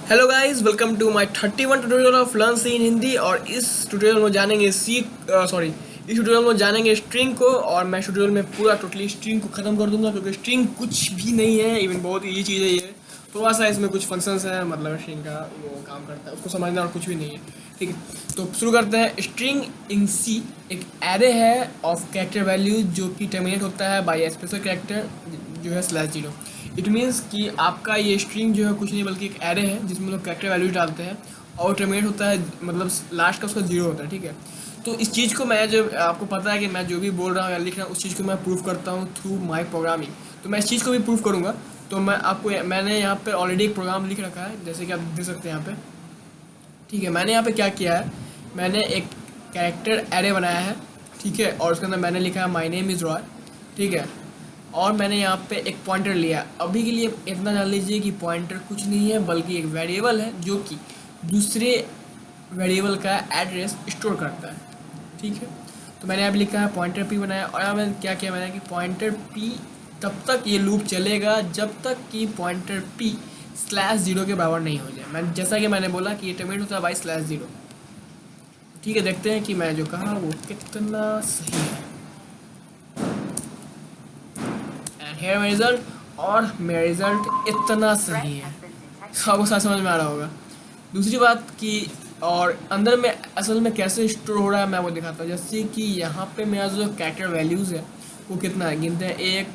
Hello guys, welcome to my 31 tutorial of learn C in Hindi. और इस tutorial में जानेंगे इस ट्यूटोरियल में जानेंगे स्ट्रिंग को। और मैं ट्यूटोरियल में पूरा टोटली स्ट्रिंग को ख़त्म कर दूंगा, क्योंकि स्ट्रिंग कुछ भी नहीं है। इवन बहुत इजी चीज़ है ये। थोड़ा सा इसमें कुछ फंक्शंस है, मतलब स्ट्रिंग का वो काम करता है, उसको समझना, और कुछ भी नहीं है। ठीक है, तो शुरू करते हैं। स्ट्रिंग इन सी एक एरे है ऑफ कैरेक्टर वैल्यू जो कि टर्मिनेट होता है बाय स्पेशल कैरेक्टर जो है /0। इट मीन्स कि आपका ये स्ट्रिंग जो है कुछ नहीं बल्कि एक एरे है जिसमें लोग कैरेक्टर वैल्यू डालते हैं, और टर्मिनेट होता है, मतलब लास्ट का उसका 0 होता है। ठीक है, तो इस चीज़ को मैं, जब आपको पता है कि मैं जो भी बोल रहा हूँ या लिख रहा हूँ उस चीज़ को मैं प्रूव करता हूँ थ्रू माई प्रोग्रामिंग। तो मैं इस चीज़ को भी प्रूव करूँगा। तो मैंने यहाँ पे ऑलरेडी एक प्रोग्राम लिख रखा है, जैसे कि आप देख सकते हैं यहाँ पे। ठीक है, मैंने यहाँ पे क्या किया है, मैंने एक कैरेक्टर एरे बनाया है। ठीक है, और उसके अंदर मैंने लिखा है माई नेम इज़ रॉय। ठीक है, और मैंने यहाँ पे एक पॉइंटर लिया। अभी के लिए इतना जान लीजिए कि पॉइंटर कुछ नहीं है बल्कि एक वेरिएबल है जो कि दूसरे वेरिएबल का एड्रेस स्टोर करता है। ठीक है, तो मैंने यहाँ पे लिखा है पॉइंटर पी बनाया। और यहाँ मैंने क्या किया, मैंने कि पॉइंटर पी तब तक ये लूप चलेगा जब तक कि पॉइंटर पी /0 के बराबर नहीं हो जाए। मैं जैसा कि मैंने बोला कि ये टर्मिनेट होता है बाई /0। ठीक है, देखते हैं कि मैं जो कहा वो कितना सही है। एंड हेयर माई रिजल्ट, और मेरा रिजल्ट इतना सही है। आपको साथ समझ में आ रहा होगा। दूसरी बात कि और अंदर में असल में कैसे स्टोर हो रहा है मैं वो दिखाता हूँ। जैसे कि यहाँ पे मेरा जो कैरेक्टर वैल्यूज़ है वो कितना है, गिनते हैं 1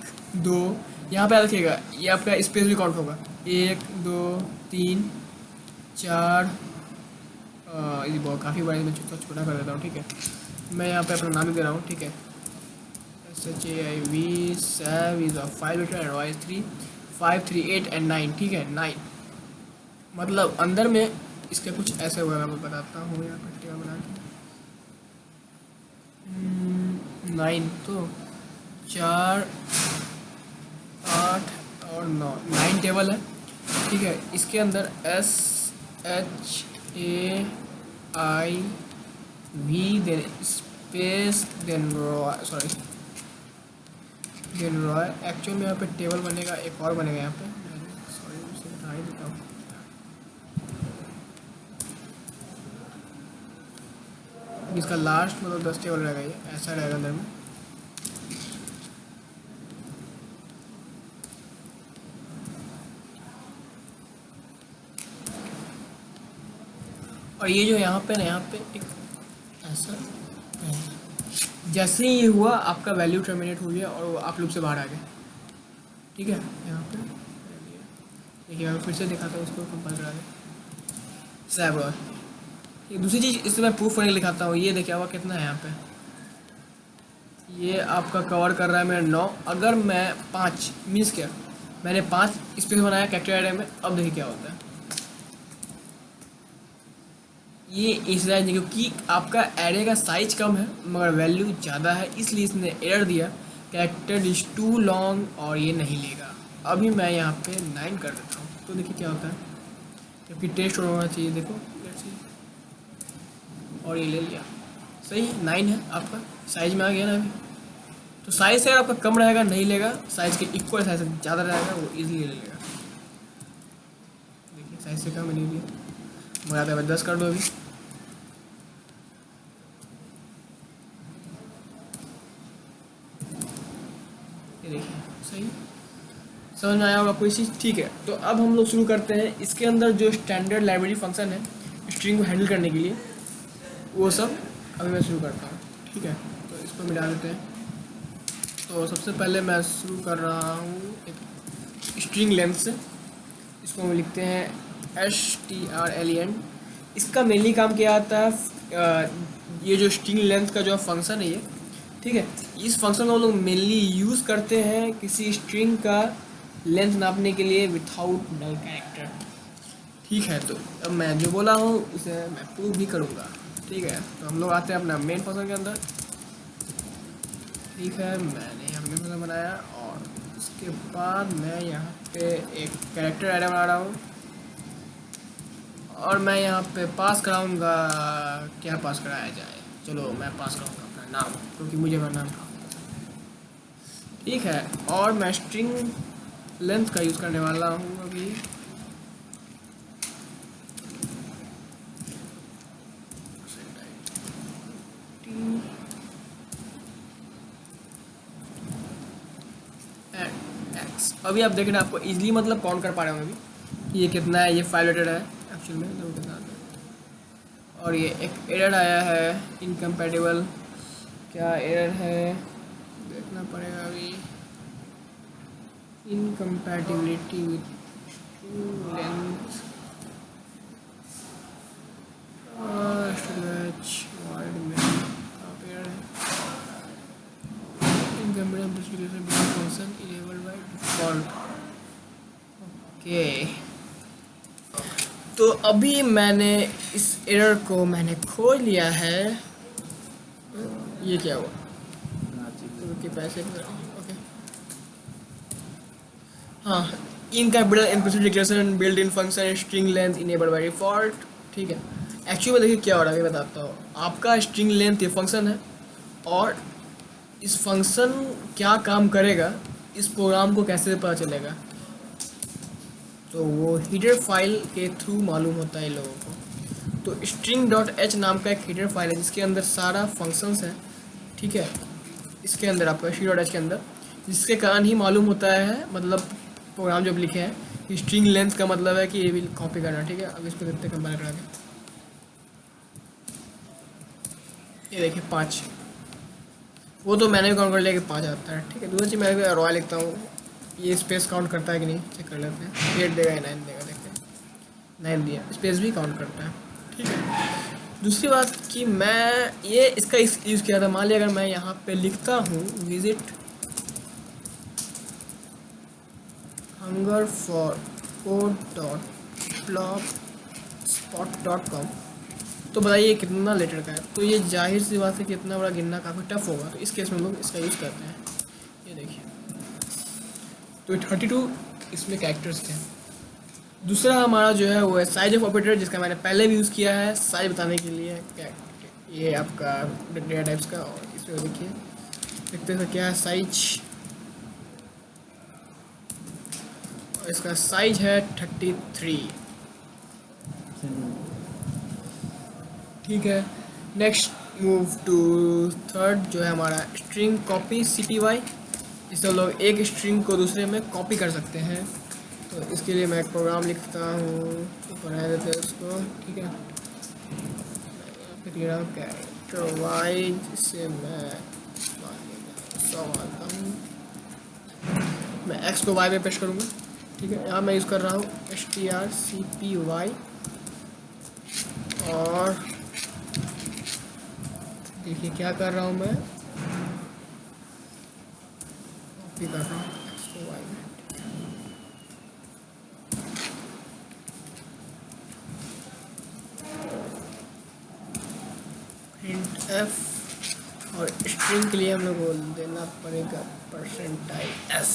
2। यहाँ पे याद रखिएगा ये आपका स्पेस भी काउंट होगा। 1 2 3 4। ये बहुत काफ़ी बड़ा, मैं छोटा कर देता हूँ। ठीक है, मैं यहाँ पे अपना नाम ही दे रहा हूँ। ठीक है, SHAIV SAV is a 5 letter and Y is 3 5 3 8 and 9। ठीक है, 9 मतलब अंदर में इसके कुछ ऐसे हुआ, मैं बताता हूँ यहाँ पर टेबल बना के। 9 तो 4 8 और 9, 9 टेबल है। ठीक है, इसके अंदर SHAIV then space then Roy, actual में यहाँ पे टेबल बनेगा, एक और बनेगा यहाँ पे। सॉरी, उसे बता ही देता हूँ। इसका लास्ट मतलब 10 टेबल रहेगा, ये ऐसा रहेगा अंदर में। और ये जो यहाँ पे ना, यहाँ पे एक ऐसा जैसे ही ये हुआ आपका वैल्यू टर्मिनेट हुई है और वो आप लूप से बाहर आ गए। ठीक है, यहाँ पे देखिए मैं फिर से दिखाता हूँ, इसको कंपाइल करा के सैब। ये दूसरी चीज़ इससे मैं प्रूफ करके दिखाता हूँ। ये देखिए हुआ कितना है यहाँ पे, ये आपका कवर कर रहा है मेरा 9। अगर मैं 5 मीन्स क्या, मैंने 5 स्पेस बनाया कैरेक्टर एरे में। अब देखिए क्या होता है, ये इसलिए क्योंकि आपका एरे का साइज कम है मगर वैल्यू ज़्यादा है, इसलिए इसने एरर दिया कैरेक्टर इज टू लॉन्ग और ये नहीं लेगा। अभी मैं यहाँ पे 9 कर देता हूँ, तो देखिए क्या होता है, जबकि टेस्ट होना चाहिए। देखो और ये ले लिया, सही 9 है आपका, साइज में आ गया ना अभी। तो साइज से अगर आपका कम रहेगा नहीं लेगा, साइज के इक्वल साइज से ज़्यादा रहेगा वो इजीली ले लेगा। देखिए साइज से कम नहीं लिया, मगर आता है 10 कर दो अभी। ये देखिए सही समझ में आया होगा कोई चीज़। ठीक है, तो अब हम लोग शुरू करते हैं। इसके अंदर जो स्टैंडर्ड लाइब्रेरी फंक्शन है स्ट्रिंग को हैंडल करने के लिए, वो सब अभी मैं शुरू करता हूँ। ठीक है, तो इसको मिला देते हैं। तो सबसे पहले मैं शुरू कर रहा हूँ एक स्ट्रिंग लेंथ से। इसको हम लिखते हैं STRLEN। इसका मेनली काम क्या आता है, ये जो स्ट्रिंग लेंथ का जो फंक्शन है ये, ठीक है, इस फंक्शन को हम लोग मेनली यूज़ करते हैं किसी स्ट्रिंग का लेंथ नापने के लिए विथआउट नल कैरेक्टर। ठीक है, तो अब मैं जो बोला हूँ उसे मैं प्रूव भी करूँगा। ठीक है, तो हम लोग आते हैं अपना मेन फंक्शन के अंदर। ठीक है, मैंने यहाँ मेन फंक्शन बनाया और उसके बाद मैं यहाँ पे एक कैरेक्टर एरे बना रहा हूँ और मैं यहाँ पे पास कराऊँगा। क्या पास कराया जाए, चलो मैं पास करूँगा अपना नाम, क्योंकि मुझे मेरा नाम काफ़ी पसंद है। ठीक है, और मैं स्ट्रिंग लेंथ का यूज़ करने वाला हूँ अभी। अभी आप देख रहे हैं, आपको इजीली मतलब काउंट कर पा रहे होंगे अभी कि ये कितना है, ये 5 लेटर है एक्चुअल में, तो कितना आता है। और ये एक एरर आया है इनकम्पैटिबल, क्या एरर है देखना पड़ेगा अभी। इनकम्पैटिबिलिटी विथ लेंथ वाइड में एरर है। Function enabled by default. Okay, तो अभी मैंने इस एरर को मैंने खोज लिया है। ये क्या हुआ, तो पैसे ओके हाँ, in capital implicit declaration build in function string length enabled by default. ठीक है, एक्चुअली में देखिए क्या हो रहा है, मैं बताता हूँ। आपका स्ट्रिंग लेंथ ये फंक्शन है, और इस फंक्शन क्या काम करेगा, इस प्रोग्राम को कैसे पता चलेगा, तो वो हीडर फाइल के थ्रू मालूम होता है इन लोगों को। तो string.h नाम का एक हीडर फाइल है जिसके अंदर सारा फंक्शंस है। ठीक है, इसके अंदर आपका string.h के अंदर, जिसके कारण ही मालूम होता है, मतलब प्रोग्राम जब लिखे हैं कि स्ट्रिंग लेंथ का मतलब है कि ये भी कॉपी करना। ठीक है, अब इसको देखते हैं कंपाइल करा के। ये देखिए 5, वो तो मैंने भी काउंट कर लिया कि 5 आता है। ठीक है, दूसरी चीज़ मैं रॉय लिखता हूँ, ये स्पेस काउंट करता है कि नहीं चेक कर लेते हैं। 8 देगा या 9 देगा, देखते हैं। 9 दिया, स्पेस भी काउंट करता है। ठीक है, दूसरी बात कि मैं ये इसका यूज़ किया था। मान लिया अगर मैं यहाँ पे लिखता हूँ विजिट हंगर फॉर code.blogspot.com, तो बताइए कितना लेटर का है। तो ये जाहिर सी बात है कि इतना बड़ा गिनना काफ़ी टफ होगा, तो इस केस में हम लोग इसका यूज़ करते हैं। ये देखिए, तो 32 इसमें कैरेक्टर्स थे। दूसरा हमारा जो है वो है साइज ऑफ ऑपरेटर, जिसका मैंने पहले भी यूज़ किया है साइज बताने के लिए। क्या ये आपका डेटा टाइप्स का, और इसमें देखिए देखते हैं क्या है साइज, और इसका साइज है 33। ठीक है, नेक्स्ट मूव टू थर्ड जो है हमारा स्ट्रिंग कॉपी cpy। इससे लोग एक स्ट्रिंग को दूसरे में कॉपी कर सकते हैं। तो इसके लिए मैं एक प्रोग्राम लिखता हूँ, तो बना देते हैं उसको। ठीक है, फिर कैरेक्टर वाइज इसे मैं 100 मानता हूँ। मैं x को y में पेश करूँगा। ठीक है, यहाँ मैं यूज़ कर रहा हूँ strcpy, और देखिए क्या कर रहा हूँ मैं, कॉपी कर रहा हूँ x को y में। प्रिंट f, और स्ट्रिंग के लिए हम लोग बोल देना पड़ेगा %s।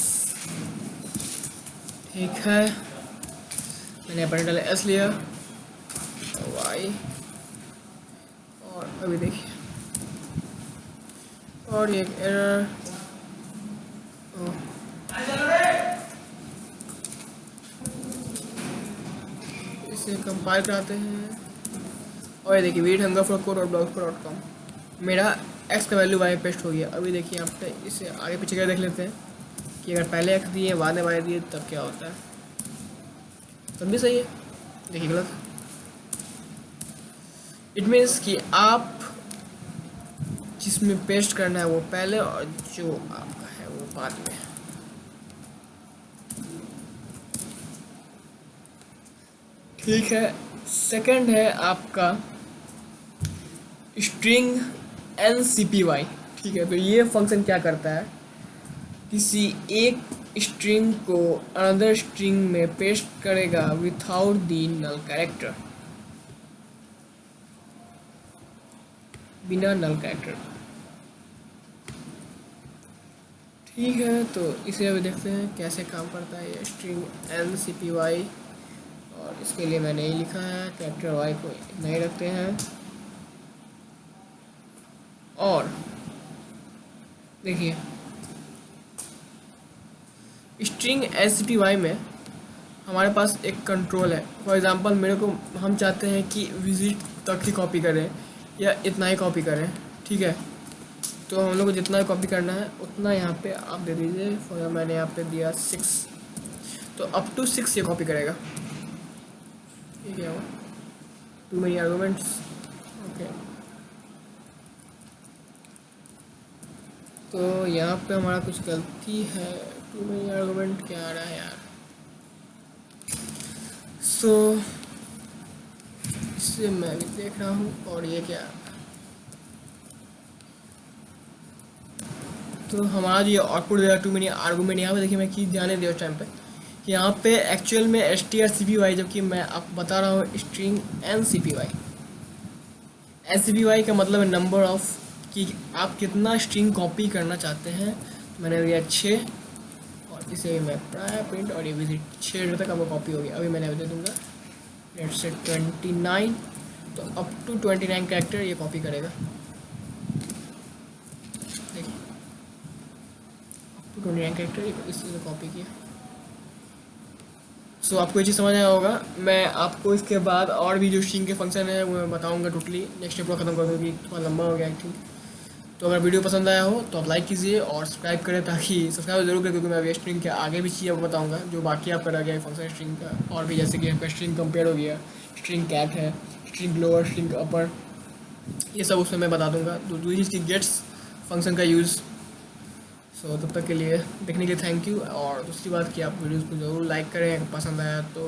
ठीक है, मैंने %s लिया, y, और अभी देखिए, और ये एरर, इसे कंपाइल कराते हैं। और ये देखिए वीट हंगर फॉर code.blogspot.com, मेरा x का वैल्यू y पेस्ट हो गया। अभी देखिए यहाँ पे इसे आगे पीछे कर देख लेते हैं कि अगर पहले x दिए बाद में y दिए तब क्या होता है। तब भी सही है, देखिए गलत। इट मीन्स कि आप जिसमें पेस्ट करना है वो पहले, और जो आपका है वो बाद में। ठीक है, सेकंड है आपका स्ट्रिंग ncpy। ठीक है, तो ये फंक्शन क्या करता है, किसी एक स्ट्रिंग को अनदर स्ट्रिंग में पेस्ट करेगा विथआउट दी नल कैरेक्टर, बिना नल कैरेक्टर। ठीक है, तो इसे अभी देखते हैं कैसे काम करता है ये स्ट्रिंग ncpy। और इसके लिए मैंने यही लिखा है, कैरेक्टर y को नहीं रखते हैं। और देखिए स्ट्रिंग ncpy में हमारे पास एक कंट्रोल है। फॉर एग्जांपल मेरे को, हम चाहते हैं कि विजिट तक ही कॉपी करें या इतना ही कॉपी करें। ठीक है, तो हम लोग को जितना कॉपी करना है उतना यहाँ पे आप दे दीजिए। फॉर मैंने यहाँ पे दिया 6 तो अप टू 6 ये कॉपी करेगा। ये क्या हुआ, टू मेनी आर्गूमेंट्स, ओके। तो यहाँ पे हमारा कुछ गलती है, टू मेनी आर्गूमेंट क्या आ रहा है यार। सो इससे मैं भी देख रहा हूँ, और ये क्या, तो हमारा जो ये आउटपुट देगा टू मेनी आर्गूमेंट, यहाँ पे देखिए मैं की ध्यान दिया उस टाइम पे कि यहाँ पे एक्चुअल में strcpy, जबकि मैं आपको बता रहा हूँ स्ट्रिंग ncpy। ncpy का मतलब है नंबर ऑफ, कि आप कितना स्ट्रिंग कॉपी करना चाहते हैं। मैंने दिया 6, और इसे मैं प्राय प्रिंट, और ये भी 6 तक आपको कॉपी हो गया। अभी मैंने दे दूँगा लेट्स से 29, तो अप टू 29 कैरेक्टर ये कॉपी करेगा। देखिए अप टू 29 कैरेक्टर इसने कॉपी किया। सो आपको ये चीज़ समझ आया होगा। मैं आपको इसके बाद और भी जो स्ट्रिंग के फंक्शन है वो मैं बताऊंगा टोटली नेक्स्ट स्टेप को ख़त्म कर दूँगी, थोड़ा लंबा हो गया आई थिंक। तो अगर वीडियो पसंद आया हो तो आप लाइक कीजिए और सब्सक्राइब करें, ताकि सब्सक्राइब जरूर करें, क्योंकि मैं अभी स्ट्रिंग के आगे भी चीज़ें आपको बताऊँगा जो बाकी आपका रह गया है फंक्शन स्ट्रिंग का। और भी जैसे कि आपका स्ट्रिंग कंपेयर हो गया, स्ट्रिंग कैट है, स्ट्रिंग लोअर, स्ट्रिंग अपर, ये सब उसमें मैं बता दूँगा। दूसरी चीज़ की गेट्स फंक्शन का यूज़। सो तब तक के लिए देखने के लिए थैंक यू। और दूसरी बात कि आप वीडियोज़ को ज़रूर लाइक करें अगर पसंद आया तो,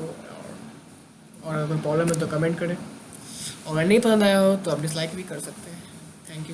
और अगर कोई प्रॉब्लम है तो कमेंट करें, और अगर नहीं पसंद आया हो तो आप डिसलाइक भी कर सकते हैं। Thank you.